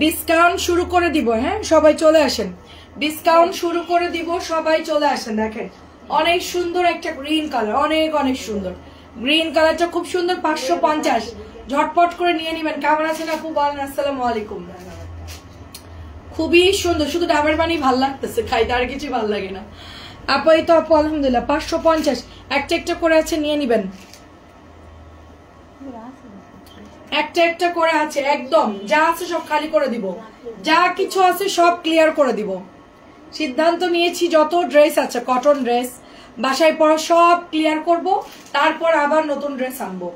Discount শুরু করে দিব। হ্যাঁ, সবাই চলে আসেন, ডিসকাউন্ট শুরু করে দিব, সবাই চলে আসেন। দেখেন অনেক সুন্দর একটা গ্রিন কালার, অনেক অনেক সুন্দর গ্রিন কালারটা, খুব সুন্দর। 550, ঝটপট করে নিয়ে নিবেন। কেমন আছেন আপু বলেন? আসসালামু আলাইকুম। খুবই সুন্দর, শুধু ডাবের পানি ভাল লাগতেছে খাইতে, আর কিছু ভাল লাগে না আপু। এই তো আপু আলহামদুলিল্লাহ 550, একটা একটা করে আছে, নিয়ে নিবেন। একটা একটা করে আছে, একদম যা আছে সব খালি করে দিব, যা কিছু আছে সব ক্লিয়ার করে দিব। সিদ্ধান্ত নিয়েছি যত ড্রেস আছে কটন ড্রেস বাসায় পরা সব ক্লিয়ার করব, তারপর আবার নতুন ড্রেস আনবো।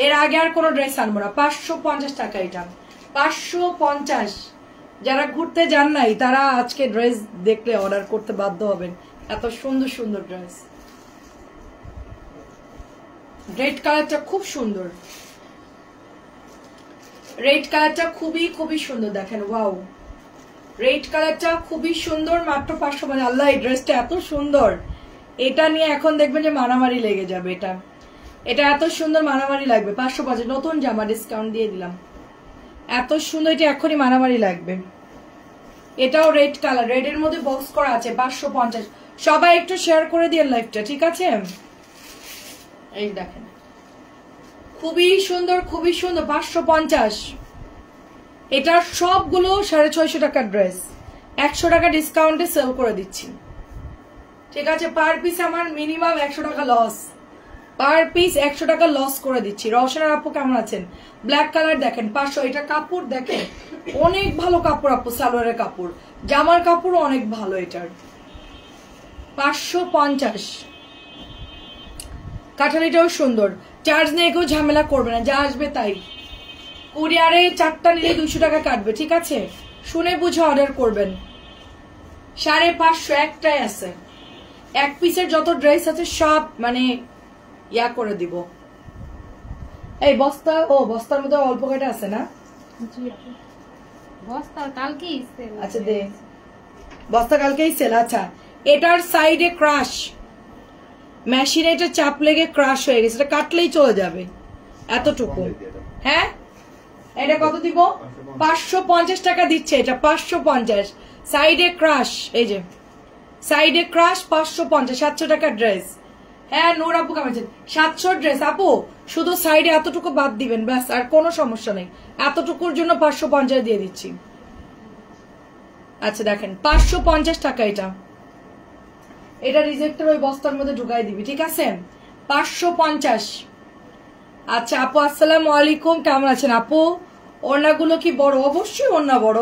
এর আগে আর কোনো ড্রেস আনবো না। 550 টাকা এটা, 550। যারা ঘুরতে যান নাই তারা আজকে ড্রেস দেখলে অর্ডার করতে বাধ্য হবেন, এত সুন্দর সুন্দর ড্রেস। রেড কালারটা খুব সুন্দর, রেড কালারটা খুবই খুবই সুন্দর। দেখেন ওয়াও, রেড কালারটা খুবই সুন্দর। মাত্র 550। আল্লাহ, এই ড্রেসটা এত সুন্দর, এটা নিয়ে এখন দেখবেন যে মারামারি লেগে যাবে। এটা এত সুন্দর, মারামারি লাগবে। 550 নতুন জামা, ডিসকাউন্ট দিয়ে দিলাম। এত সুন্দর, এটা এখনই মারামারি লাগবে। এটাও রেড কালার, রেড এর মধ্যে বক্স করা আছে। 550। সবাই একটু শেয়ার করে দিয়ে লাইভটা, ঠিক আছে? এই দেখেন খুবই সুন্দর, খুবই সুন্দর। 550। এটার সবগুলো 650 টাকার ড্রেস, 100 টাকা ডিসকাউন্টে সেল করে দিচ্ছি, ঠিক আছে? পার পিস আমার মিনিমাম 100 টাকা লস, পার পিস 100 টাকা লস করে দিচ্ছি। রওশনের আপু কেমন আছেন? ব্ল্যাক কালার দেখেন 500। এটা কাপড় দেখেন অনেক ভালো কাপড় আপু, সালোয়ারের কাপড়, জামার কাপড় অনেক ভালো এটার। 550। কাঠালিটাও সুন্দর। চার্জ নিয়ে কেউ ঝামেলা করবে না, যা আসবে তাই। কুরিয়ারে 4টা নিলে 200 টাকা কাটবে, ঠিক আছে? শুনে বুঝে অর্ডার করবেন। 550 একটাই আছে, এক পিসের যত ড্রেস আছে সব মানে ইয়া করে দিব। এই বস্তা, ও বস্তার মধ্যে অল্প কয়টা আছে না? বস্তা কালকেই সেল। আচ্ছা দে, বস্তা কালকেই সেল। আচ্ছা, এটার সাইডে ক্রাশ, মেশিনে এটা চাপ লেগে ক্রাশ হয়ে গেছে, এটা কাটলেই চলে যাবে এতটুকু। হ্যাঁ, এটা কত দিব? 550 টাকা দিচ্ছে এটা, 550। সাইডে ক্রাশ, এই যে সাইডে ক্রাশ 550, 700 টাকার ড্রেস। হ্যাঁ নূর আপু কেমন আছেন? 700 ড্রেস আপু, শুধু সাইডে এতটুকু বাদ দিবেন ব্যাস, আর কোনো সমস্যা নেই। এতটুকুর জন্য 550 দিয়ে দিচ্ছি। আচ্ছা দেখেন 550 টাকা এটা, এটা রিজেক্টের ওই বস্তার মধ্যে ঢুকাই দিবি, ঠিক আছে? 550। আচ্ছা আপু আসসালামু আলাইকুম, কেমন আছেন আপু? ওড়নাগুলো কি বড়? অবশ্যই ওড়না বড়।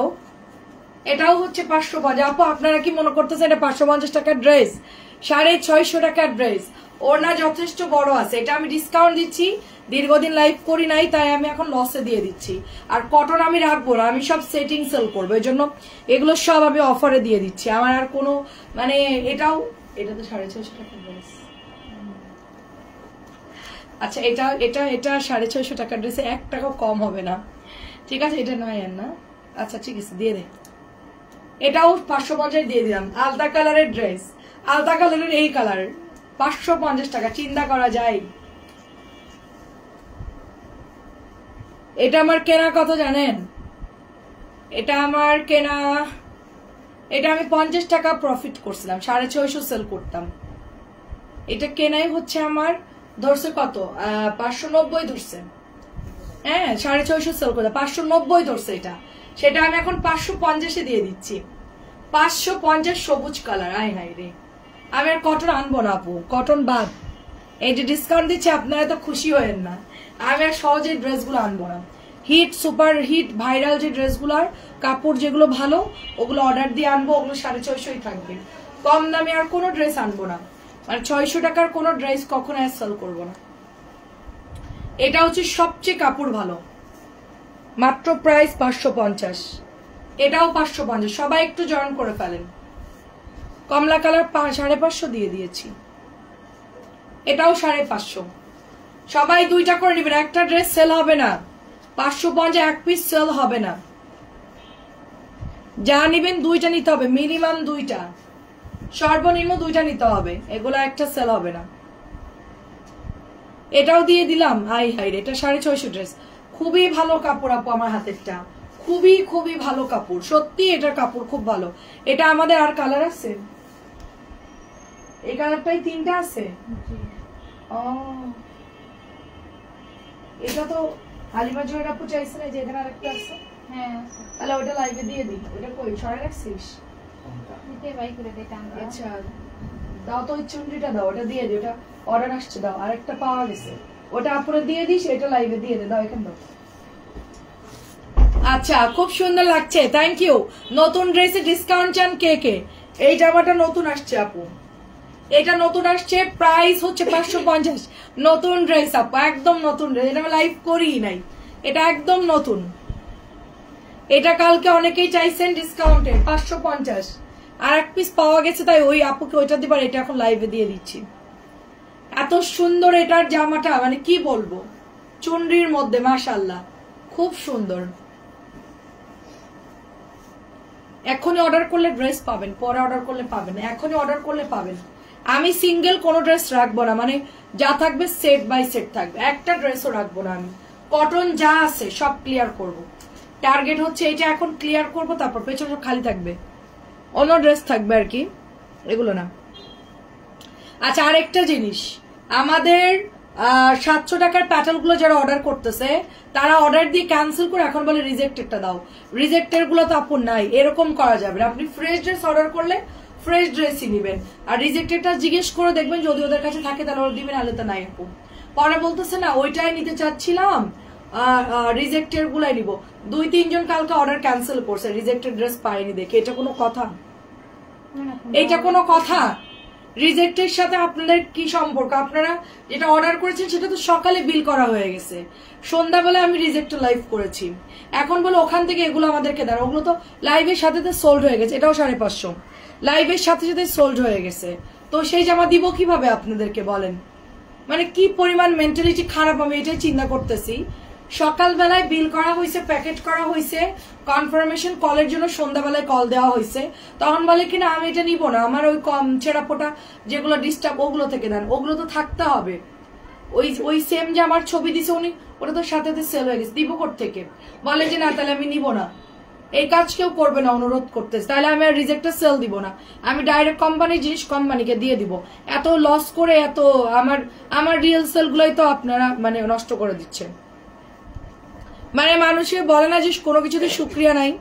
এটাও হচ্ছে 550। আপু আপনারা কি মনে করতেছেন এটা 550 টাকার ড্রেস? 650 টাকার ড্রেস। ওড়না যথেষ্ট বড় আছে, এটা আমি ডিসকাউন্ট দিচ্ছি। দীর্ঘদিন লাইভ করি নাই, তাই আমি এখন লসে দিয়ে দিচ্ছি। আর কটন আমি রাখবো না, আমি সব সেটিং সেল করবো, এই জন্য এগুলো সব আমি অফারে দিয়ে দিচ্ছি। আমার আর কোনো মানে এটা তো 650 টাকার ড্রেস। আচ্ছা এটা এটা এটা 650 টাকার ড্রেসে 1 টাকাও কম হবে না, ঠিক আছে? এটা নয় না, আচ্ছা ঠিক আছে দিয়ে দে। এটাও 550 দিয়ে দিলাম। আলতা কালারের ড্রেস, আলতা কালারের এই কালার, 550 টাকা। চিন্তা করা যায়? এটা আমার কেনা কত জানেন? এটা আমার কেনা, এটা আমি 50 টাকা প্রফিট করছিলাম, 650 সেল করতাম। এটা কেনাই হচ্ছে আমার ধরছে কত, 590 ধরছে। হ্যাঁ 650 সেল করতাম, 590 ধরছে এটা। সেটা আমি এখন 550 দিয়ে দিচ্ছি। 550 সবুজ কালার। আয় হাই রে, আমি আর কটন আনবো না আপু, কটন বাদ। এই যে ডিসকাউন্ট দিচ্ছে আপনারা তো খুশি হয়েন না, আমি আর সহজে ড্রেসগুলো আনবো না। হিট, সুপার হিট, ভাইরাল যে ড্রেসগুলোর কাপড় যেগুলো ভালো, ওগুলো অর্ডার দিয়ে আনবো, ওগুলো 650 থাকবে। কম দামে আর কোনো ড্রেস আনবো না, মানে 600 টাকার কোনো ড্রেস কখনো আর সেল করবো না। এটা হচ্ছে সবচেয়ে কাপড় ভালো, মাত্র প্রাইস 550। এটাও 550। সবাই একটু জয়েন করে ফেলেন। কমলা কালার 550 দিয়ে দিয়েছি, এটাও 550। সবাই দুইটা করে নেবেন, একটা ড্রেস সেল হবে না। 550 এক পিস সেল হবে না, যা নিবেন দুইটা নিতে হবে, মিনিমাম দুইটা, সর্বনিম্ন দুইটা নিতে হবে, এগুলো একটা সেল হবে না। এটাও দিয়ে দিলাম। হাই হাই, এটা 650 ড্রেস, খুবই ভালো কাপড় আপু আমার হাতেরটা, খুবই খুবই ভালো কাপড়, সত্যি এটার কাপড় খুব ভালো। এটা আমাদের আর কালার আছে, এই কালারটাই 3টা আছে। এটা তো হালিমা জয়ের আপু চাইছে না যে এখানে আরেকটা আছে। হ্যাঁ তাহলে ওটা লাইভে দিয়ে দিই। ওটা কই ছড়ে রাখছিস? আচ্ছা দাও তো, ওই চুনরিটা দাও, ওটা দিয়ে দিই, ওটা অর্ডার আসছে, দাও। আরেকটা পাওয়া গেছে, ওটা আপুরে দিয়ে দিস, এটা লাইভে দিয়ে দে, দাও এখানে দাও। আচ্ছা খুব সুন্দর লাগছে, থ্যাংক ইউ। নতুন ড্রেসে ডিসকাউন্ট চান কে কে? এই জামাটা নতুন আসছে আপু, এটা নতুন আসছে, প্রাইস হচ্ছে 550। নতুন ড্রেস আপু, একদম নতুন ড্রেস, এটা আমি লাইভ করি নাই, এটা একদম নতুন। এটা কালকে অনেকেই চাইছেন ডিসকাউন্টে 550, আর এক পিস পাওয়া গেছে, তাই ওই আপুকে ওইটা দিবার, এটা এখন লাইভে দিয়ে দিচ্ছি। এত সুন্দর এটার জামাটা, মানে কি বলবো, চুনরির মধ্যে মাশাআল্লাহ খুব সুন্দর। এখনই অর্ডার করলে ড্রেস পাবেন, পরে অর্ডার করলে পাবেন, এখনই অর্ডার করলে পাবেন। আমি সিঙ্গেল কোনো ড্রেস রাখবো না, মানে যা থাকবে সেট বাই সেট থাকবে, একটা ড্রেসও রাখবো না আমি। কটন যা আছে সব ক্লিয়ার করব, টার্গেট হচ্ছে এটা এখন ক্লিয়ার করব, তারপর পেছনে সব খালি থাকবে, অন্য ড্রেস থাকবে আর কি, এগুলো না। আচ্ছা আরেকটা জিনিস, আমাদের 700 টাকার প্যাটার্ন গুলো যারা অর্ডার করতেছে, তারা অর্ডার দিয়ে ক্যান্সেল করে এখন বলে রিজেক্টেডটা দাও। রিজেক্টেড গুলো তো আপু নাই, এরকম করা যাবে না। আপনি ফ্রেশ ড্রেস অর্ডার করলে ফ্রেশ ড্রেসই নিবেন, আর রিজেক্টেডটা জিজ্ঞেস করে দেখবেন, যদি ওদের কাছে থাকে তাহলে ওরা দিবেন, আলে তো নাই আপু। পরে বলতেছে না ওইটাই নিতে চাচ্ছিলাম, রিজেক্টেড গুলাই নিব। 2-3 জন কালকে অর্ডার ক্যান্সেল করছে রিজেক্টেড ড্রেস পাইনি দেখে। এটা কোনো কথা? এটা কোনো কথা? রিজেক্টের সাথে আপনাদের কি সম্পর্ক? আপনারা যেটা অর্ডার করেছেন সেটা তো সকালে বিল করা হয়ে গেছে, সন্ধ্যাবেলায় আমি রিজেক্ট লাইভ করেছি, এখন বলে ওখান থেকে এগুলো আমাদেরকে দেন। ওগুলো তো লাইভের সাথে সোল্ড হয়ে গেছে, এটাও 550, লাইভের সাথে সাথে সোল্ড হয়ে গেছে। তো সেই জামা দিব কিভাবে আপনাদেরকে বলেন? মানে কি পরিমাণ মেন্টালিটি খারাপ, আমি এটাই চিন্তা করতেছি। সকালবেলায় বিল করা হয়েছে, প্যাকেট করা হয়েছে, কনফার্মেশন কলের জন্য সন্ধ্যাবেলায় কল দেওয়া হয়েছে, তখন বলে কিনা আমি এটা নিব না, আমার ওই কম ছেঁড়াপোটা যেগুলো ডিস্টার্ব ওগুলো থেকে দেন, ওগুলো তো থাকতে হবে। ওই সেম যে আমার ছবি দিছে উনি, ওটা তো সাথে সেল হয়ে গেছে, দিব থেকে বলে যে না তাহলে আমি নিব না। এই কাজ কেউ করবে না, অনুরোধ করতেছে, তাহলে আমি আর রিজেক্টেড সেল দিব না, আমি ডাইরেক্ট কোম্পানির জিনিস কোম্পানিকে দিয়ে দিব। এত লস করে এত আমার রিয়েল সেল গুলোই তো আপনারা মানে নষ্ট করে দিচ্ছেন। মানে মানুষে বলে না যে কোনো কিছুতে শুক্রিয়া নাই।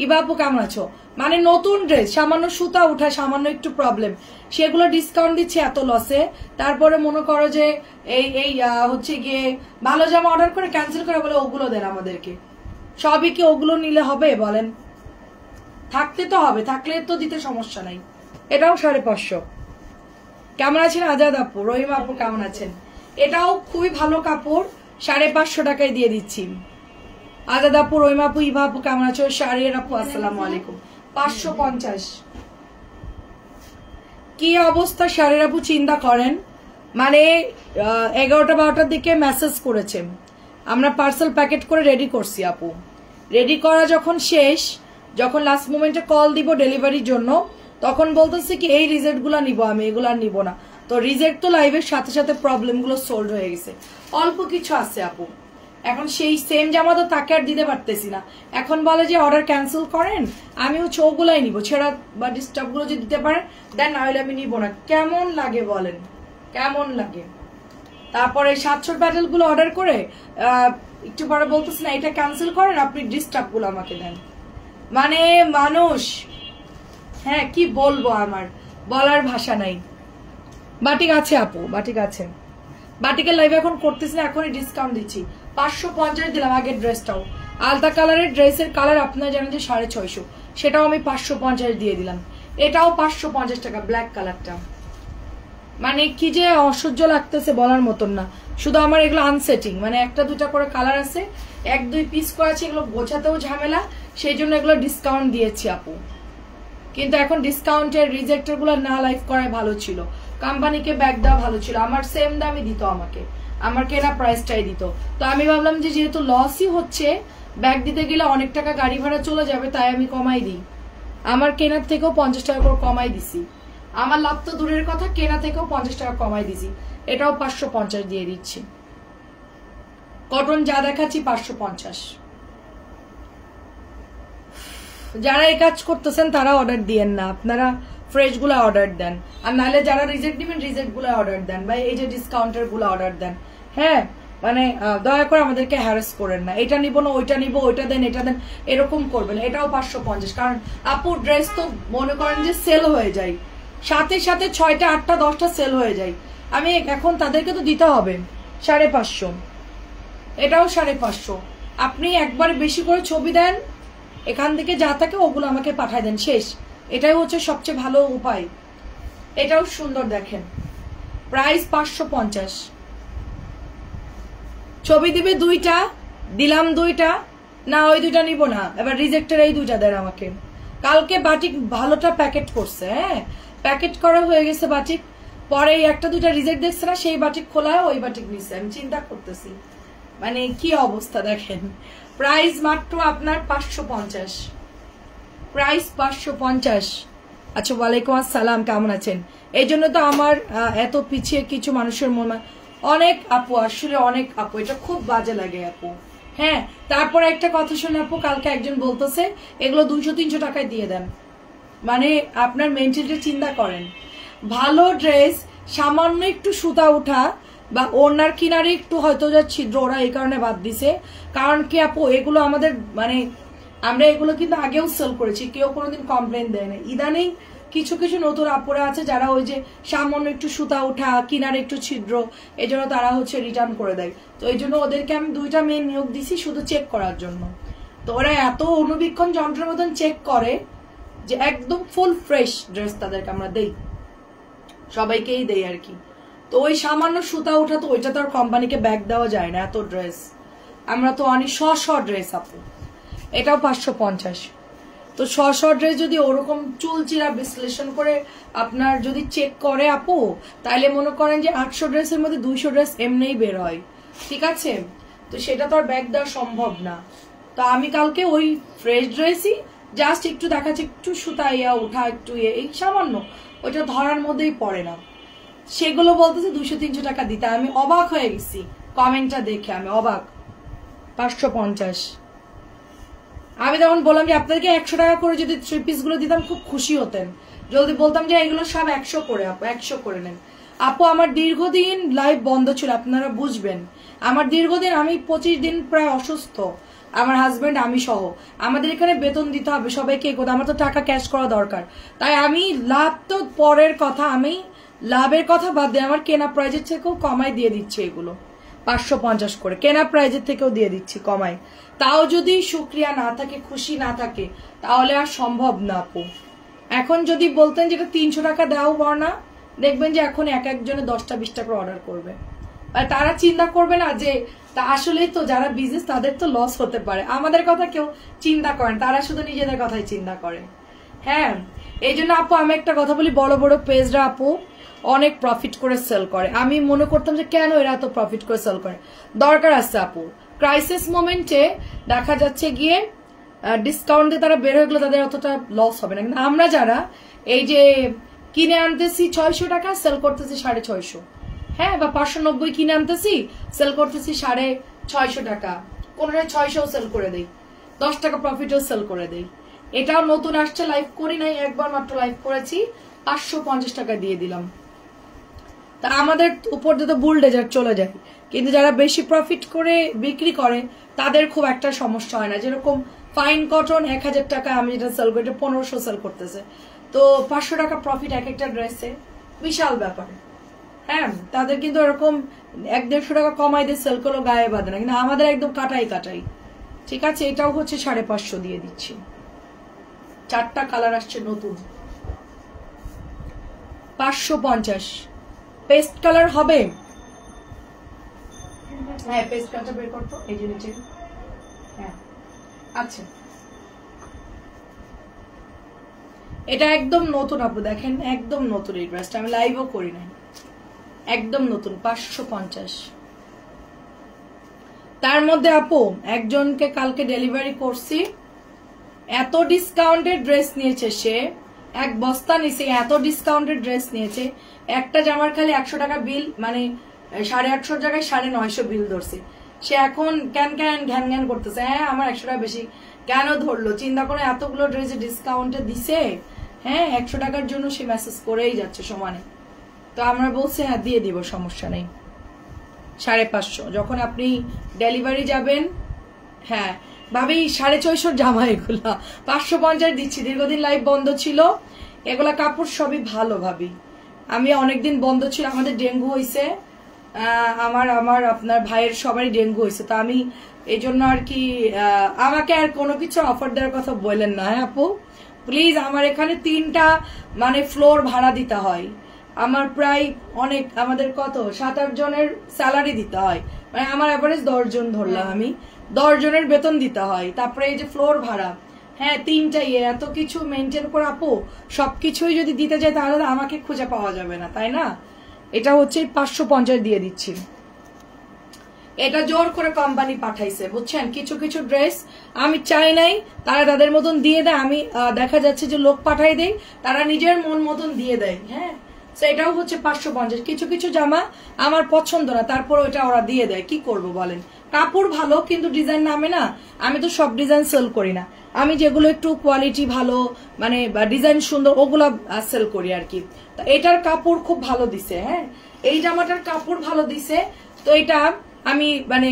ইবা আপু কেমন আছো? মানে নতুন ড্রেস, সামান্য সুতা উঠা, সামান্য একটু প্রবলেম, সেগুলো ডিসকাউন্ট দিচ্ছে এত লসে। তারপরে মনে করো যে এই হচ্ছে গিয়ে ভালো জামা অর্ডার করে ক্যান্সেল করে বলে ওগুলো দেন আমাদেরকে। সবই কি ওগুলো নিলে হবে বলেন? থাকতে তো হবে, থাকলে তো দিতে সমস্যা নাই। এটাও 550। কেমন আছেন আজাদ আপু? রহিমা আপু কেমন আছেন? এটাও খুবই ভালো কাপড়, 550 টাকায় দিয়ে দিচ্ছি। আজাদ আপু, রহিমা আপু, ইভা আপু কেমন আছো? শারিয়ার আপু আসসালামু আলাইকুম। 550। কি অবস্থা শারিয়ার আপু চিন্তা করেন, মানে 11টা-12টার দিকে মেসেজ করেছে, আমরা পার্সেল প্যাকেট করে রেডি করছি আপু। রেডি করা যখন শেষ, যখন লাস্ট মোমেন্টে কল দিব ডেলিভারির জন্য, তখন বলতেছে কি এই রিজেক্ট গুলা নিবো, আমি এগুলো আর নিবো না। তো রিজেক্ট তো লাইভের সাথে সাথে প্রবলেম গুলো সলভ হয়ে গেছে, অল্প কিছু আছে আপু। এখন সেই সেম জামা তো তাকে আর দিতে পারতেছি না, এখন বলে যে অর্ডার ক্যান্সেল করেন, আমিও চৌগুলাই নিবো, ছেঁড়া বা ডিস্টার্ব গুলো যদি দিতে পারেন দেন, না হলে আমি নিবো না। কেমন লাগে বলেন, কেমন লাগে? তারপরে 700 প্যাটেল গুলো অর্ডার করে একটু পরে বলতেছে না এটা ক্যান্সেল করেন, আপনি ডিস্টার্ব গুলো আমাকে দেন। মানে মানুষ, হ্যাঁ কি বলবো, আমার বলার ভাষা নাই। বাটিক আছে আপু, বাটিক আছে, বাটিকের লাইভ এখন করতেছি না, এখনই ডিসকাউন্ট দিচ্ছি, 550 দিলাম। আগের ড্রেসটাও আলতা কালারের, ড্রেসের কালার আপনারা জানেন যে 650, সেটাও আমি 550 দিয়ে দিলাম। এটাও 550 টাকা, ব্ল্যাক কালারটা। মানে কি যে অসহ্য লাগতেছে বলার মতন না। শুধু আমার এগুলো আনসেটিং, মানে 1-2টা করে কালার আছে, 1-2 পিস করে আছে, এগুলো গোছাতেও ঝামেলা, সেই জন্য এগুলো ডিসকাউন্ট দিয়েছি আপু। কিন্তু এখন ডিসকাউন্টের রিজেক্টের গুলো না লাইভ করাই ভালো ছিল, কোম্পানিকে ব্যাক দেওয়া ভালো ছিল, আমার সেম দামই দিত, আমাকে আমার কেনা প্রাইসটাই দিত। তো আমি ভাবলাম যে যেহেতু লসই হচ্ছে, ব্যাক দিতে গেলে অনেক টাকা গাড়ি ভাড়া চলে যাবে, তাই আমি কমাই দিই। আমার কেনার থেকেও 50 টাকা করে কমাই দিছি, আমার লাভ তো দূরের কথা, কেনা থেকেও 50 টাকা কমাই দিছি। এটাও 550 দিয়ে দিচ্ছি। কটন যা দেখাচ্ছি 550। যারা এই কাজ করতেছেন তারা অর্ডার দিয়েন না, আপনারা ফ্রেশ গুলা অর্ডার দেন। আর নাহলে যারা রিজেক্ট দিবেন রিজেক্ট গুলা অর্ডার দেন, বা এই যে ডিসকাউন্টের গুলা অর্ডার দেন। হ্যাঁ, মানে দয়া করে আমাদেরকে হ্যারাস করেন না, এটা নিব না ওইটা নিব, ওইটা দেন এটা দেন, এরকম করবেন। এটাও 550, কারণ আপু ড্রেস তো মনে করেন যে সেল হয়ে যায়, সাথে সাথে 6টা 8টা 10টা সেল হয়ে যায়। আমি এখন তাদেরকে তো দিতে হবে 550, এটাও 550। আপনি একবার বেশি করে ছবি দেন, এখান থেকে যা থাকে ওগুলো আমাকে পাঠায় দেন, শেষ। এটাই হচ্ছে সবচেয়ে ভালো উপায়। এটাও সুন্দর দেখেন, প্রাইস 550। ছবি দিবে 2টা, দিলাম 2টা, না ওই 2টা নিব না, এবার রিজেক্টের এই 2টা দেন আমাকে। কালকে বাটিক ভালোটা প্যাকেট করছে, হ্যাঁ প্যাকেট করা হয়ে গেছে বাটিক, পরে একটা 2টা রিজেক্ট দেখছে না, সেই বাটিক খোলা ওই বাটিক নিচ্ছে। আমি চিন্তা করতেছি মানে কি অবস্থা দেখেন। প্রাইস মাত্র আপনার 550, প্রাইস 550। আচ্ছা, ওয়ালাইকুম আসসালাম, কেমন আছেন? এই জন্য তো আমার এত পিছিয়ে কিছু মানুষের মনে অনেক আপু, আসলে অনেক আপু, এটা খুব বাজে লাগে আপু। হ্যাঁ, তারপরে একটা কথা শুনে আপু, কালকে একজন বলতেছে এগুলো 200-300 টাকায় দিয়ে দেন। মানে আপনার মেন্টালিটি চিন্তা করেন। ভালো ড্রেস সামান্য একটু সুতা উঠা বা ওনার কিনারে একটু হয়তো যা ছিদ্র, ওরা এই কারণে বাদ দিছে। কারণ কি আপু, এগুলো আমাদের মানে আমরা এগুলো কিন্তু আগেও সেল করেছি, কেউ কোনোদিন কমপ্লেন দেয় না। ইদানিং কিছু কিছু নতুন আপুরা আছে যারা ওই যে সামান্য একটু সুতা উঠা, কিনারে একটু ছিদ্র, এই জন্য তারা হচ্ছে রিটার্ন করে দেয়। তো এই জন্য ওদেরকে আমি 2টা মেয়ে নিয়োগ দিছি শুধু চেক করার জন্য। তো ওরা এত অনুবীক্ষণ যন্ত্রের মতন চেক করে যে একদম ফুল ফ্রেশ ড্রেস তাদেরকে আমরা দেই, সবাইকেই দেই আর কি। তো ওই সামান্য সুতা উঠা, তো ওইটা তো আর কোম্পানিকে ব্যাক দেওয়া যায় না, এত ড্রেস আমরা তো অনেক শ ড্রেস আপু। এটাও 550। তো শ ড্রেস যদি ওরকম চুলচিরা বিশ্লেষণ করে আপনার যদি চেক করে আপু, তাহলে মনে করেন যে 800 ড্রেসের মধ্যে 200 ড্রেস এমনিই বের হয়, ঠিক আছে? তো সেটা তো আর ব্যাক দেওয়া সম্ভব না। তো আমি কালকে ওই ফ্রেশ ড্রেসই জাস্ট একটু দেখাচ্ছি, একটু সুতা ইয়া উঠা, একটু এই সামান্য, ওইটা ধরার মধ্যেই পড়ে না, সেগুলো বলতেছে 200-300 টাকা দিতে। আমি অবাক হয়ে গেছি কমেন্টটা দেখে, আমি অবাক। 550। আমি তখন বললাম যে আপনাদেরকে 100 টাকা করে যদি 3 পিস গুলো দিতাম খুব খুশি হতেন, যদি বলতাম যে এগুলো সব 100 করে আপু, 100 করে নেন। আপু আমার দীর্ঘদিন লাইভ বন্ধ ছিল, আপনারা বুঝবেন। আমার দীর্ঘদিন, আমি 25 দিন প্রায় অসুস্থ, আমার হাজবেন্ড আমি সহ। আমাদের এখানে বেতন দিতে হবে সবাইকে, আমার তো টাকা ক্যাশ করা দরকার। তাই আমি লাভ তো পরের কথা, আমি লাভের কথা বাদ দিয়ে আমার কেনা প্রাইজের থেকেও কমাই দিয়ে দিচ্ছি এগুলো, 550 করে কেনা প্রাইজের থেকেও দিয়ে দিচ্ছি কমাই। তাও যদি শুক্রিয়া না থাকে, খুশি না থাকে, তাহলে আর সম্ভব না আপু। এখন যদি বলতেন যেটা 300 টাকা দাও বর্ণা, দেখবেন যে এখন এক একজনে 10টা-20টা করে অর্ডার করবে। আর তারা চিন্তা করবে না যে তা আসলেই তো যারা বিজনেস তাদের তো লস হতে পারে, আমাদের কথা কেউ চিন্তা করেন, তারা শুধু নিজেদের কথাই চিন্তা করেন। হ্যাঁ, এই জন্য আপু আমি একটা কথা বলি, বড় বড় পেজরা আপু অনেক প্রফিট করে সেল করে। আমি মনে করতাম যে কেন এরা এত প্রফিট করে সেল করে, দরকার আছে আপু। ক্রাইসিস মোমেন্টে দেখা যাচ্ছে গিয়ে ডিসকাউন্ট দিয়ে তারা বের হয়ে গেলে তাদের অতটা লস হবে না। কিন্তু আমরা যারা এই যে কিনে আনতেছি 600 টাকা, সেল করতেছি 650, হ্যাঁ, বা 590 কিনে আনতেছি, সেল করতেছি 650 টাকা, কোনটা 600 সেল করে দেই, 10 টাকা প্রফিটও সেল করে দেই। এটাও নতুন আসছে, লাইভ করি নাই, একবার মাত্র লাইভ করেছি, 550 টাকা দিয়ে দিলাম। তা আমাদের উপর দিয়ে তো বুলডেজার চলে যায়, কিন্তু যারা বেশি প্রফিট করে বিক্রি করে তাদের খুব একটা সমস্যা হয় না। যেরকম ফাইন কটন 1000 টাকা আমি যেটা সেল করি, 1500 সেল করতেছে, তো 500 টাকা প্রফিট এক একটা ড্রেসে, বিশাল ব্যাপার। হ্যাঁ, তাদের কিন্তু এরকম 100-150 টাকা কমাই দিয়ে সেল করলো গায়ে বাঁধে না, কিন্তু আমাদের একদম কাটাই কাটাই। ঠিক আছে, এটাও হচ্ছে 550 দিয়ে দিচ্ছি। 4টা কালার আসছে নতুন, 550। পেস্ট কালার হবে, হ্যাঁ পেস্ট কালারটা বের করতো, এই যে নিচে, হ্যাঁ আচ্ছা। এটা একদম নতুন আপু, দেখেন একদম নতুন এই ড্রেসটা, আমি লাইভও করি নাই, একদম নতুন, 550। তার মধ্যে আপু একজনকে কালকে ডেলিভারি করছি, এত ডিসকাউন্টেড ড্রেস নিয়েছে সে, এক বস্তা নিছে, এত ডিসকাউন্টেড ড্রেস নিয়েছে, একটা জামার খালি 100 টাকা বিল, মানে 850 জায়গায় 950 বিল ধরছে। সে এখন ক্যান ক্যান ঘ্যান ঘ্যান করতেছে, হ্যাঁ আমার 100 টাকা বেশি কেন ধরলো চিন্তা করে, এতগুলো ড্রেসে ডিসকাউন্টে দিছে, হ্যাঁ 100 টাকার জন্য সে মেসেজ করেই যাচ্ছে সমানে। তো আমরা বলছি হ্যাঁ দিয়ে দিব, সমস্যা নেই। 550 যখন আপনি ডেলিভারি যাবেন। হ্যাঁ ভাবি 450 জামা এগুলা 550 দিচ্ছি। দীর্ঘদিন লাইভ বন্ধ ছিল, এগুলা কাপড় সবই ভালো ভাবি। আমি অনেকদিন বন্ধ ছিল, আমাদের ডেঙ্গু হয়েছে, আমার আপনার ভাইয়ের সবারই ডেঙ্গু হয়েছে। তো আমি এই জন্য আর কি আমাকে আর কোনো কিছু অফার দেওয়ার কথা বললেন না। হ্যাঁ আপু প্লিজ, আমার এখানে 3টা মানে ফ্লোর ভাড়া দিতে হয়, আমার প্রায় অনেক, আমাদের কত 7-8 জনের স্যালারি দিতে হয়, মানে আমার অ্যাভারেজ 10 জন ধরলাম, আমি 10 জনের বেতন দিতে হয়, তারপরে এই যে ফ্লোর ভাড়া, হ্যাঁ 3টা এত কিছু মেনটেন করে আপু সবকিছুই যদি দিতে যায় তাহলে আমাকে খুঁজে পাওয়া যাবে না, তাই না? এটা হচ্ছে 550 দিয়ে দিচ্ছি। এটা জোর করে কোম্পানি পাঠাইছে বুঝছেন। কিছু কিছু ড্রেস আমি চাই নাই, তারা তাদের মতন দিয়ে দেয়, আমি দেখা যাচ্ছে যে লোক পাঠাই দেয়, তারা নিজের মন মতন দিয়ে দেয়। হ্যাঁ এটাও হচ্ছে 550। কিছু কিছু জামা আমার পছন্দ না, তারপর ওটা ওরা দিয়ে দেয়, কি করব বলেন। কাপড় ভালো কিন্তু ডিজাইন নামে না, আমি তো সব ডিজাইন সেল করি না, আমি যেগুলো একটু কোয়ালিটি ভালো মানে ডিজাইন সুন্দর ওগুলা সেল করি আর কি। তো এটার কাপড় খুব ভালো দিছে, হ্যাঁ এই জামাটার কাপড় ভালো দিছে। তো এটা আমি মানে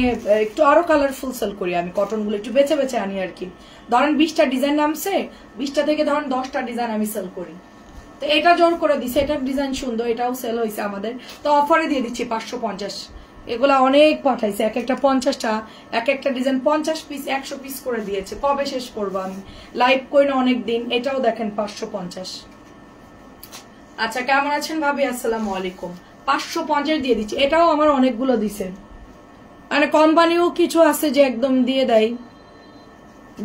একটু আরো কালারফুল সেল করি, আমি কটন গুলো একটু বেছে বেছে আনি আর কি। ধরেন 20টা ডিজাইন নামছে, 20টা থেকে ধরেন 10টা ডিজাইন আমি সেল করি। তো এটা জোর করে দিছে, এটার ডিজাইন সুন্দর, এটাও সেল হয়েছে আমাদের, তো অফারে দিয়ে দিচ্ছি 550। এগুলা অনেক পাঠাইছে, এক একটা 50টা, এক একটা ডিজাইন 50 পিস 100 পিস করে দিয়েছে। কবে শেষ করবো আমি, লাইভ করি না অনেক দিন। এটাও দেখেন 550। আচ্ছা কেমন আছেন ভাবি, আসসালামু আলাইকুম। 550 দিয়ে দিচ্ছি, এটাও আমার অনেকগুলো দিছে, মানে কোম্পানিও কিছু আছে যে একদম দিয়ে দেয়,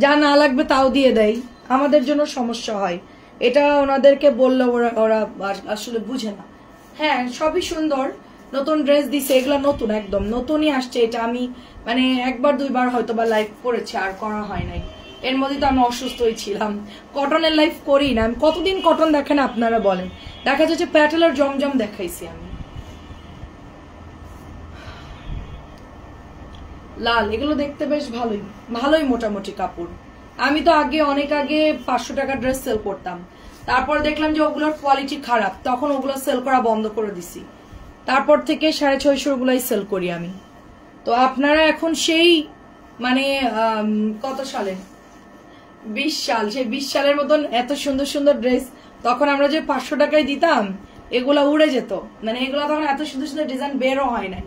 যা না লাগবে তাও দিয়ে দেয়, আমাদের জন্য সমস্যা হয়। এটা ওনাদেরকে বললে ওরা আসলে বুঝে না। হ্যাঁ সবই সুন্দর, নতুন ড্রেস দিছে, এগুলা নতুন একদম নতুনই আসছে। এটা আমি মানে 1-2 বার হয়তো বা লাইভ করেছি, আর করা হয় নাই। এর মধ্যে তো আমি অসুস্থই ছিলাম, কটনের লাইভ করি না আমি। কতদিন কটন দেখেন আপনারা বলেন, দেখা যাচ্ছে প্যাটেলের জমজম দেখাইছি আমি। লাল এগুলো দেখতে বেশ ভালোই ভালোই মোটামুটি কাপড়। আমি তো আগে অনেক আগে 500 টাকা ড্রেস সেল করতাম, তারপর দেখলাম যে ওগুলোর কোয়ালিটি খারাপ, তখন ওগুলো সেল করা বন্ধ করে দিছি। তারপর থেকে 650 গুলাই সেল করি আমি। তো আপনারা এখন সেই মানে কত সালে 20 সাল, সেই 20 সালের মতন এত সুন্দর সুন্দর ড্রেস তখন আমরা যে 500 টাকায় দিতাম, এগুলা উড়ে যেত, মানে এগুলা তখন এত সুন্দর সুন্দর ডিজাইন বেরও হয় নাই।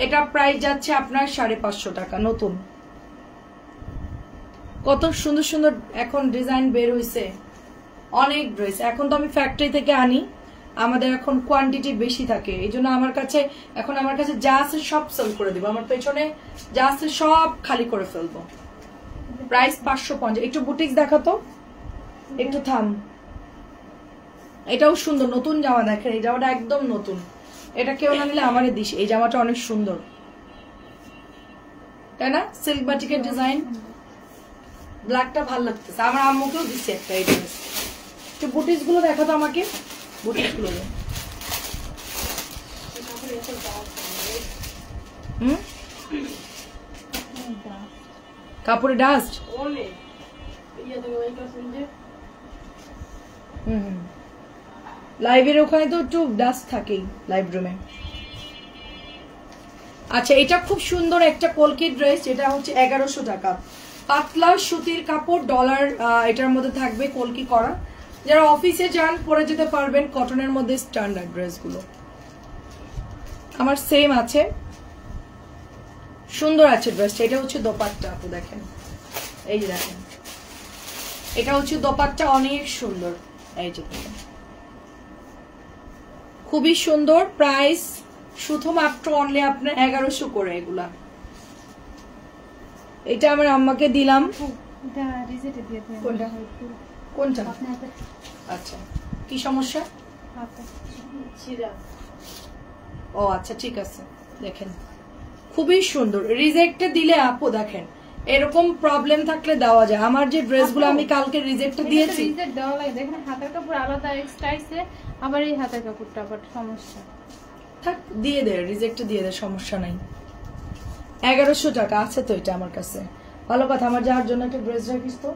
এটা প্রাইস যাচ্ছে আপনার 550 টাকা নতুন। কত সুন্দর সুন্দর এখন ডিজাইন বের হইছে, অনেক ড্রেস। এখন তো আমি ফ্যাক্টরি থেকে আনি, আমাদের এখন কোয়ান্টিটি বেশি থাকে, এই জন্য আমার কাছে যা আছে সব সেল করে দিব, আমার পেছনে যা আছে সব খালি করে ফেলবো। প্রাইস 550। একটু বুটিক্স দেখাতো, একটু থাম। এটাও সুন্দর, নতুন জামা দেখেন, এই জামাটা একদম নতুন, এটা কেউ না নিলে আমারে দিস। এই জামাটা অনেক সুন্দর তাই না, সিল্ক বাটিকের ডিজাইন, ব্ল্যাকটা ভালো লাগতেছে, আমার আম্মুকেও দিচ্ছে একটা এই ড্রেস। একটু বুটিক্স গুলো দেখাতো আমাকে, বুটিক্স গুলো কাপড়ে ডাস্ট। লাইভের ওখানে তো একটু ডাস্ট থাকেই লাইভ রুমে। আচ্ছা এটা খুব সুন্দর একটা কলকি ড্রেস, এটা হচ্ছে 1100 টাকা, পাতলা সুতির কাপড়, ডলার এটার মধ্যে থাকবে কলকি করা। যারা অফিসে যান পরে যেতে পারবেন, কটনের মধ্যে স্ট্যান্ডার্ড ড্রেসগুলো আমার সেম আছে, সুন্দর আছে ড্রেসটা। এটা হচ্ছে দোপাট্টা, আপু দেখেন, এই যে দেখেন, এটা হচ্ছে দোপাট্টা, অনেক সুন্দর, এই যে দেখেন খুবই সুন্দর। প্রাইস শুধুমাত্র অনলি আপনার 1100 করে এগুলা। এটা আমার আম্মাকে দিলাম। কোনটা? আচ্ছা কি সমস্যা? ও আচ্ছা ঠিক আছে, দেখেন খুবই সুন্দর। রিজেক্টে দিলে আপু দেখেন এরকম প্রবলেম থাকলে দেওয়া যায়। আমার যে ড্রেসগুলো আমি কালকে রিজেক্টে দিয়েছি, রিজেক্ট দেওয়া লাগে, দেখেন হাতের কাপড় আলাদা এক্সট্রা আছে, আবার এই হাতের কাপড়টা আবার সমস্যা। থাক দিয়ে দে, রিজেক্টে দিয়ে দে, সমস্যা নাই। 1100 টাকা আছে তো এটা আমার কাছে। ভালো কথা, আমার যাওয়ার জন্য একটা ড্রেস রাখিস তো।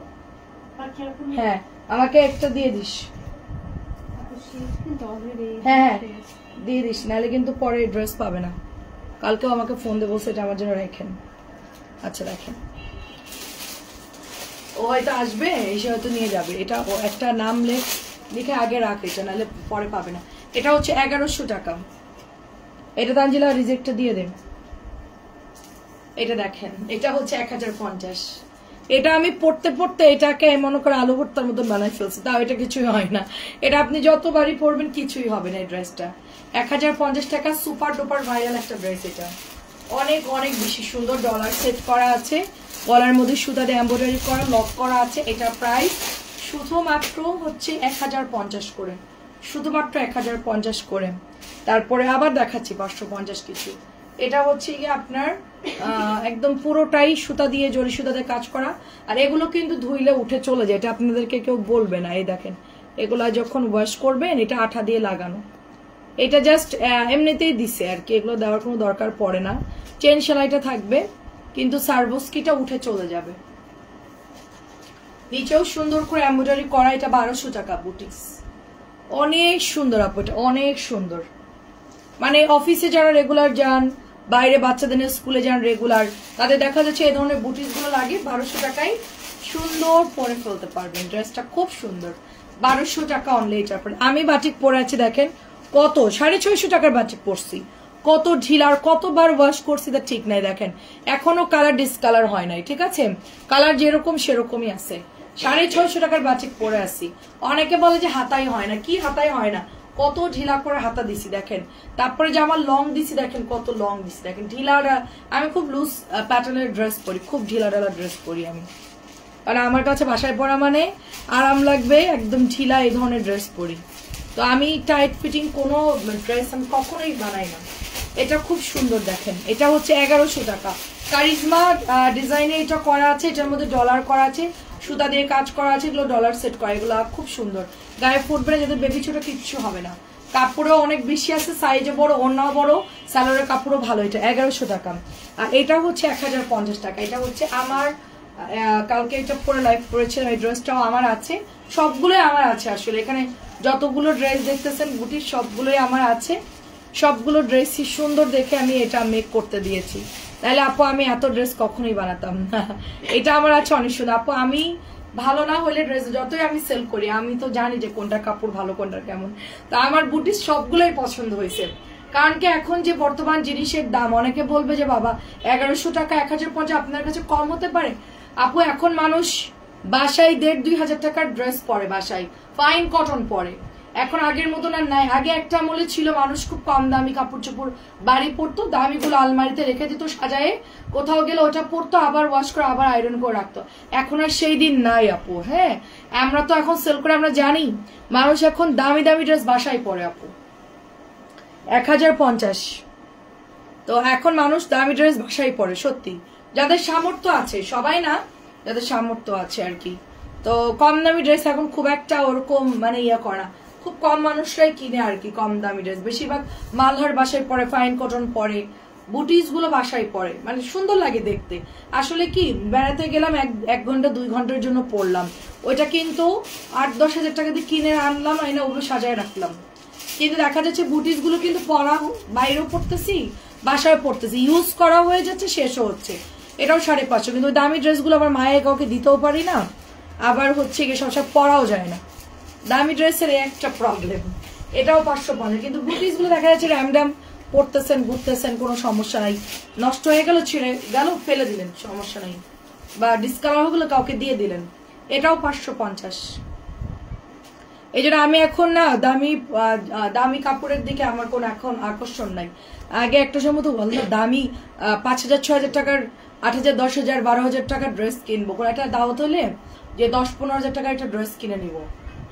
হ্যাঁ আমাকে একটা দিয়ে দিস। হ্যাঁ দিয়ে দিস, নাহলে কিন্তু পরে ড্রেস পাবে না। কালকেও আমাকে ফোন দেবো, সেটা আমার জন্য রাখেন। আচ্ছা রাখেন, ও হয়তো আসবে, এসে হয়তো নিয়ে যাবে। এটা ও একটা নাম লিখে আগে রাখ, এটা নাহলে পরে পাবে না। এটা হচ্ছে 1100 টাকা। এটা তানজিলা রিজেক্টটা দিয়ে দেন। এটা দেখেন, এটা হচ্ছে 1050। এটা আমি পড়তে পড়তে এটাকে মনে করে আলু ভর্তার মতন বানাই ফেলছি, তাও এটা কিছুই হয় না। এটা আপনি যতবারই পরবেন কিছুই হবে না। এই ড্রেসটা 1050 টাকা, সুপার ডুপার ভাইরাল একটা ড্রেস। এটা অনেক অনেক বেশি সুন্দর, ডলার সেট করা আছে, গলার মধ্যে সুতা দিয়ে এমব্রয়ডারি করা, লক করা আছে। এটা প্রাইস শুধুমাত্র হচ্ছে 1050 করে, শুধুমাত্র 1050 করে। তারপরে আবার দেখাচ্ছি 550 কিছু। এটা হচ্ছে গিয়ে আপনার একদম পুরোটাই সুতা দিয়ে, জরি সুতা দিয়ে কাজ করা। আর এগুলো কিন্তু ধুইলে উঠে চলে যায়, এটা আপনাদেরকে কেউ বলবে না। এই দেখেন, এগুলা যখন ওয়াশ করবেন এটা আঠা দিয়ে লাগানো, এটা জাস্ট এমনিতেই দিছে আর কি, এগুলো দেওয়ার কোনো দরকার পড়ে না। চেন সেলাইটা থাকবে, কিন্তু সার্ভোস্কিটা উঠে চলে যাবে। নিচেও সুন্দর করে এমব্রয়ডারি করা। এটা 1200 টাকা বুটিক্স, অনেক সুন্দর আপু, এটা অনেক সুন্দর। মানে অফিসে যারা রেগুলার যান, বাইরে বাচ্চাদের স্কুলে যান রেগুলার, তাদের দেখা যাচ্ছে এই ধরনের বুটিক্স গুলো লাগে। 1200 টাকায় সুন্দর পরে ফেলতে পারবেন। ড্রেসটা খুব সুন্দর, 1200 টাকা অনলি। এটার পরে আমি বাটিক পরে আছি, দেখেন কত 650 টাকার বাটিক পরছি, কত ঢিলার, কতবার ওয়াশ করছি তা ঠিক নাই। দেখেন এখনো কালার ডিসকালার হয় নাই, ঠিক আছে, কালার যেরকম সেরকমই আছে। 650 টাকার বাটিক পরে আছি। অনেকে বলে যে হাতাই হয় না, কি হাতাই হয় না, কত ঢিলা করে হাতা দিছি দেখেন। তারপরে যে আমার লং দিছি দেখেন, কত লং দিছি দেখেন। ঢিলাটা আমি খুব লুজ প্যাটার্নের ড্রেস পরি, খুব ঢিলা ঢালা ড্রেস পরি আমি, কারণ আমার কাছে বাসায় পরা মানে আরাম লাগবে, একদম ঢিলা এই ধরনের ড্রেস পরি। তো আমি টাইট ফিটিং কোনো ড্রেস আমি কখনোই বানাই না। এটা খুব সুন্দর দেখেন, এটা হচ্ছে 1100 টাকা। কারিজমা ডিজাইনে এটা করা আছে, এটার মধ্যে ডলার করা আছে, সুতা দিয়ে কাজ করা আছে, এগুলো ডলার সেট করা, এগুলো খুব সুন্দর। গায়ে ফুটবে না, যাদের বেবি ছোট কিচ্ছু হবে না। কাপড়ও অনেক বেশি আছে, সাইজে বড়, ওড়নাও বড়, সালোয়ারের কাপড়ও ভালো। এটা 1100 টাকা। আর এটা হচ্ছে 1050 টাকা। এটা হচ্ছে আমার কালকে এটা পরে লাইভ করেছিলাম, এই ড্রেসটাও আমার আছে, সবগুলোই আমার আছে। আসলে এখানে যতগুলো ড্রেস দেখতেছেন বুটির, সবগুলোই আমার আছে। সবগুলো ড্রেসই সুন্দর দেখে আমি এটা মেক করতে দিয়েছি, তাহলে আপু আমি এত ড্রেস কখনোই বানাতাম না। এটা আমার আছে অনেক সুন্দর আপু। আমি ভালো না হলে ড্রেস যতই আমি সেল করি, আমি তো জানি যে কোনটা কাপড় ভালো কোনটা কেমন। তো আমার বুটির সবগুলোই পছন্দ হয়েছে, কারণ কি এখন যে বর্তমান জিনিসের দাম, অনেকে বলবে যে বাবা 1100 টাকা 1050 আপনার কাছে কম হতে পারে। আপু এখন মানুষ বাসায় 1500-2000 টাকার ড্রেস পরে, বাসায় ফাইন কটন পরে। এখন আগের মতন আর নাই। আগে একটা আমলে ছিল মানুষ খুব কম দামি কাপড় চোপড় বাড়ি পরতো, দামিগুলো আলমারিতে রেখে দিত সাজায়ে, কোথাও গেলে ওটা পরতো, আবার ওয়াশ করে আবার আয়রন করে রাখতো। এখন আর সেই দিন নাই আপু। হ্যাঁ আমরা তো এখন সেল করে আমরা জানি মানুষ এখন দামি দামি ড্রেস বাসায় পরে আপু। 1050। তো এখন মানুষ দামি ড্রেস বাসায় পরে, সত্যি যাদের সামর্থ্য আছে, সবাই না, যাদের সামর্থ্য আছে আর কি। তো কম দামি ড্রেস এখন খুব একটা ওরকম মানে ইয়ে করা, খুব কম মানুষরাই কিনে আর কি কম দামি ড্রেস। বেশিরভাগ মালহার বাসায় পরে, ফাইন কটন পরে, বুটিস গুলো বাসায় পরে, মানে সুন্দর লাগে দেখতে। আসলে কি বেড়াতে গেলাম 1 ঘন্টা 2 ঘন্টার জন্য পরলাম, ওইটা কিন্তু 8-10 হাজার টাকা দিয়ে কিনে আনলাম, আইনা ওগুলো সাজায় রাখলাম। কিন্তু দেখা যাচ্ছে বুটিস গুলো কিন্তু পরা, বাইরেও পড়তেছি বাসায় পড়তেছি, ইউজ করা হয়ে যাচ্ছে, শেষও হচ্ছে। এটাও 550। কিন্তু দামি ড্রেসগুলো আবার মায়ের কাউকে দিতেও পারি না, আবার হচ্ছে গিয়ে সব পরাও যায় না। দামি ড্রেসের একটা প্রবলেম। এটাও 550। কিন্তু বুটিস গুলো দেখা যাচ্ছে র্যামডাম পড়তেছেন, ঘুরতেছেন, কোনো সমস্যা নাই, নষ্ট হয়ে গেল, ছিঁড়ে গেল, ফেলে দিলেন, সমস্যা নাই, বা ডিসকালার হয়ে গেলো কাউকে দিয়ে দিলেন, এটাও 550। এই জন্য আমি এখন না দামি কাপড়ের দিকে আমার কোনো এখন আকর্ষণ নাই। আগে একটা সময় তো বলতো দামি 5000-6000 টাকার, 8000, 10,000, 12,000 টাকার ড্রেস কিনবো, কোনো একটা দাওয়াত হলে যে 10-15 হাজার টাকার একটা ড্রেস কিনে নিব।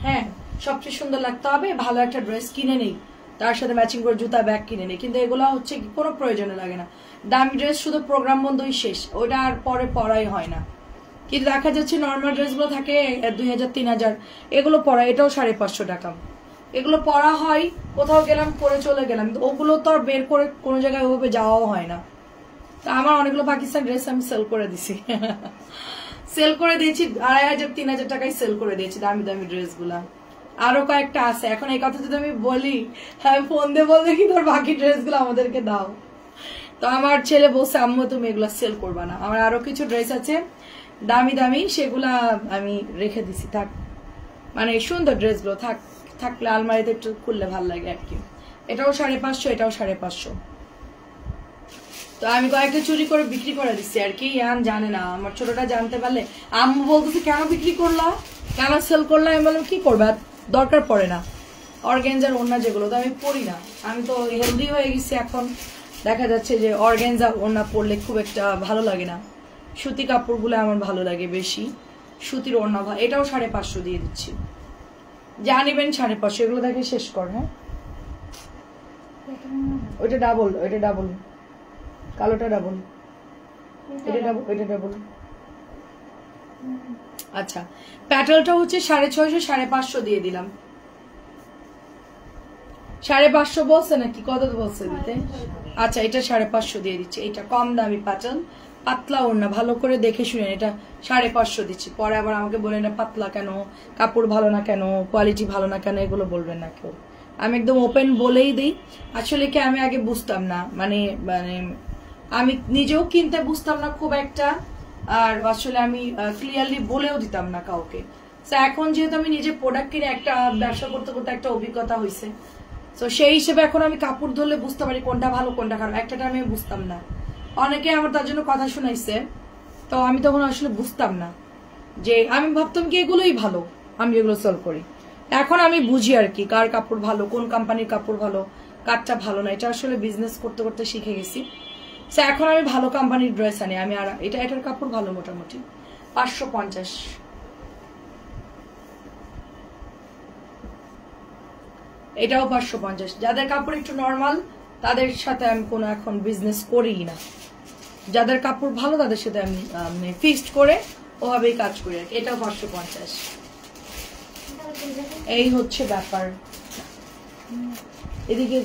হ্যাঁ সবচেয়ে সুন্দর লাগতে হবে, ভালো একটা ড্রেস কিনে নেই, তার সাথে ম্যাচিং করে জুতা ব্যাগ কিনে নেই। কিন্তু এগুলো হচ্ছে কোনো প্রয়োজনে লাগে না। দামি ড্রেস শুধু প্রোগ্রাম বন্ধই শেষ, ওইটা আর পরে পরাই হয় না। কিন্তু দেখা যাচ্ছে নর্মাল ড্রেসগুলো থাকে 2000-3000, এগুলো পরা, এটাও 550 টাকা। এগুলো পরা হয়, কোথাও গেলাম পরে চলে গেলাম, ওগুলো তো আর বের করে কোনো জায়গায় ওভাবে যাওয়াও হয় না। তা আমার অনেকগুলো পাকিস্তান ড্রেস আমি সেল করে দিছি সেল করে দিয়েছি 2500-3000 টাকায় সেল করে দিয়েছি দামি দামি ড্রেস গুলা আরো কয়েকটা আছে এখন এই কথা যদি আমি বলি হ্যাঁ ফোন দিয়ে বলবে কি তোর বাকি ড্রেস গুলো আমাদেরকে দাও তো আমার ছেলে বলছে আম্মু তুমি এগুলা সেল করবা না আমার আরো কিছু ড্রেস আছে দামি দামি সেগুলা আমি রেখে দিছি থাক মানে সুন্দর ড্রেসগুলো থাকলে আলমারিতে একটু খুললে ভালো লাগে আর কি এটাও 550 এটাও 550 তো আমি কয়েকটা চুরি করে বিক্রি করে দিচ্ছি আর কি ইয়ান জানে না আমার ছোটটা জানতে পারলে আম্মু বলতেছে কেন বিক্রি করলা কেন সেল করলা আমি বললাম কি করবে দরকার পড়ে না অর্গানজার ওড়না যেগুলো তো আমি পরি না আমি তো হেলদি হয়ে গেছি এখন দেখা যাচ্ছে যে অর্গানজা ওড়না পরলে খুব একটা ভালো লাগে না সুতি কাপড়গুলো আমার ভালো লাগে বেশি সুতির ওড়না এটাও 550 দিয়ে দিচ্ছি যা নিবেন 550 এগুলো দেখে শেষ কর হ্যাঁ ওইটা ডাবল কালোটা ডাবল এটা ডাবল আচ্ছা প্যাটেলটা হচ্ছে 650-550 দিয়ে দিলাম 550 বলছে নাকি কত বলছে দিতে আচ্ছা এটা 550 দিয়ে দিচ্ছি এটা কম দামি প্যাটেল পাতলা ওড়না ভালো করে দেখে শুনেন এটা 550 দিচ্ছি পরে আবার আমাকে বলেন এটা পাতলা কেন কাপড় ভালো না কেন কোয়ালিটি ভালো না কেন এগুলো বলবেন না কেউ আমি একদম ওপেন বলেই দিই আসলে কি আমি আগে বুঝতাম না মানে আমি নিজেও কিনতে বুঝতাম না খুব একটা আর আসলে আমি ক্লিয়ারলি বলেও দিতাম না কাউকে তো এখন যেহেতু আমি নিজে প্রোডাক্ট কিনে একটা ব্যবসা করতে করতে একটা অভিজ্ঞতা হয়েছে তো সেই হিসেবে এখন আমি কাপড় ধরলে বুঝতে পারি কোনটা ভালো কোনটা খারাপ একটা আমি বুঝতাম না অনেকে আমার তার জন্য কথা শুনাইছে তো আমি তখন আসলে বুঝতাম না যে আমি ভাবতাম কি এগুলোই ভালো আমি এগুলো সেল করি এখন আমি বুঝি আর কি কার কাপড় ভালো কোন কোম্পানির কাপড় ভালো কারটা ভালো না এটা আসলে বিজনেস করতে করতে শিখে গেছি তো এখন আমি ভালো কোম্পানির ড্রেস আনি আমি আর এটার কাপড় ভালো মোটামুটি 550 এটাও 550 যাদের কাপড় একটু নরমাল তাদের সাথে আমি কোনো এখন বিজনেস করি না যাদের কাপড় ভালো তাদের সাথে আমি ফিক্সড করে ওভাবেই কাজ করি আর এটাও 550 এই হচ্ছে ব্যাপার এদিকে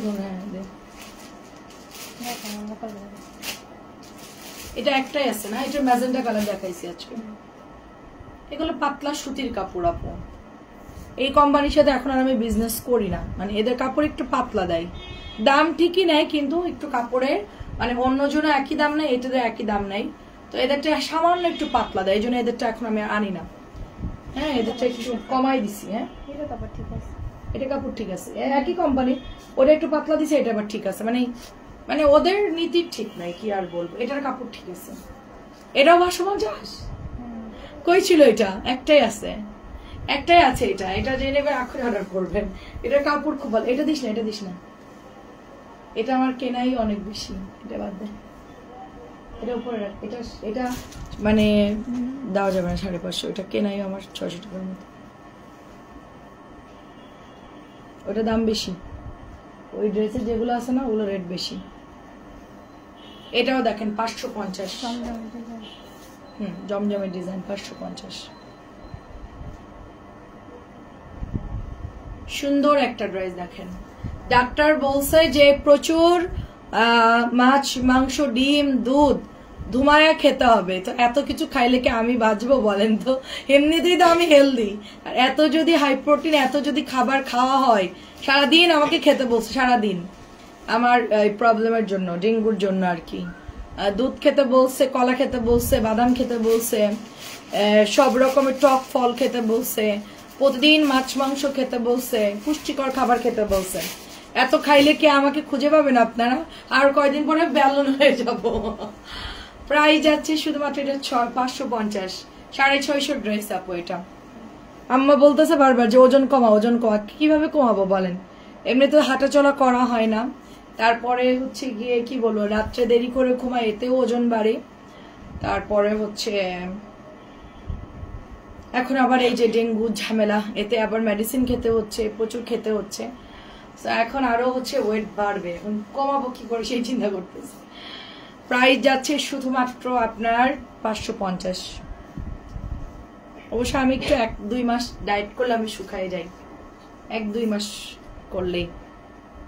এটা একটাই আছে না এটা ম্যাজেন্টা কালার দেখাইছি আজকে এগুলো পাতলা সুতির কাপড় আপু এই কোম্পানির সাথে এখন আর আমি বিজনেস করি না মানে এদের কাপড় একটু পাতলা দেয় দাম ঠিকই নেয় কিন্তু একটু কাপড়ের মানে অন্য জন্য একই দাম নেই এটাদের একই দাম নেই তো এদেরটা সামান্য একটু পাতলা দেয় এই জন্য এদেরটা এখন আমি আনি না হ্যাঁ এদেরটা একটু কমাই দিছি হ্যাঁ এটা কাপড় ঠিক আছে একই কোম্পানি ওটা একটু পাতলা দিছে এটা আবার ঠিক আছে মানে ওদের নীতি ঠিক নাই কি আর বলবো এটার কাপড় ঠিক আছে এটাও 550 কই ছিল এটা একটাই আছে এটা যে নেবে এখন অর্ডার করবেন এটার কাপড় খুব ভালো এটা দিস না এটা আমার কেনাই অনেক বেশি এটা বাদ দে এটা উপরে এটা মানে দেওয়া যাবে না 550 এটা কেনাই আমার 600 টাকার মতো ওটা দাম বেশি ওই ড্রেসের যেগুলো আছে না ওগুলো রেট বেশি এটাও দেখেন 550 জমজমের ডিজাইন 550 সুন্দর একটা ড্রেস দেখেন ডাক্তার বলছে যে প্রচুর মাছ মাংস ডিম দুধ ধুমায়া খেতে হবে তো এত কিছু খাইলে কি আমি বাঁচবো বলেন তো এমনিতেই তো আমি হেলদি আর এত যদি হাই প্রোটিন এত যদি খাবার খাওয়া হয় সারাদিন আমাকে খেতে বলছে সারাদিন আমার এই প্রবলেমের জন্য ডেঙ্গুর জন্য আর কি দুধ খেতে বলছে কলা খেতে বলছে বাদাম খেতে বলছে সব রকমের টক ফল খেতে বলছে প্রতিদিন মাছ মাংস খেতে বলছে পুষ্টিকর খাবার খেতে বলছে এত খাইলে কি আমাকে খুঁজে পাবেন আপনারা আর কয়দিন পরে ব্যালন হয়ে যাব প্রায় যাচ্ছে শুধুমাত্র এটা 550 650 ড্রেস আপু এটা আম্মা বলতেছে বারবার যে ওজন কমা কিভাবে কমাবো বলেন এমনি তো হাঁটা চলা করা হয় না তারপরে হচ্ছে গিয়ে কি বলবো রাত্রে দেরি করে ঘুমাই এতেও ওজন বাড়ে তারপরে হচ্ছে এখন আবার এই যে ডেঙ্গু ঝামেলা এতে আবার মেডিসিন খেতে হচ্ছে প্রচুর খেতে হচ্ছে এখন আরো হচ্ছে ওয়েট বাড়বে এখন কমাবো কি করে সেই চিন্তা করতেছি প্রাইস যাচ্ছে শুধুমাত্র আপনার 550 অবশ্য আমি একটু 1-2 মাস ডায়েট করলে আমি শুকায় যাই 1-2 মাস করলেই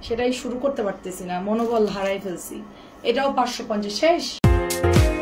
সেটাই শুরু করতে পারতেছি না মনোবল হারাই ফেলছি এটাও 550 শেষ বাই।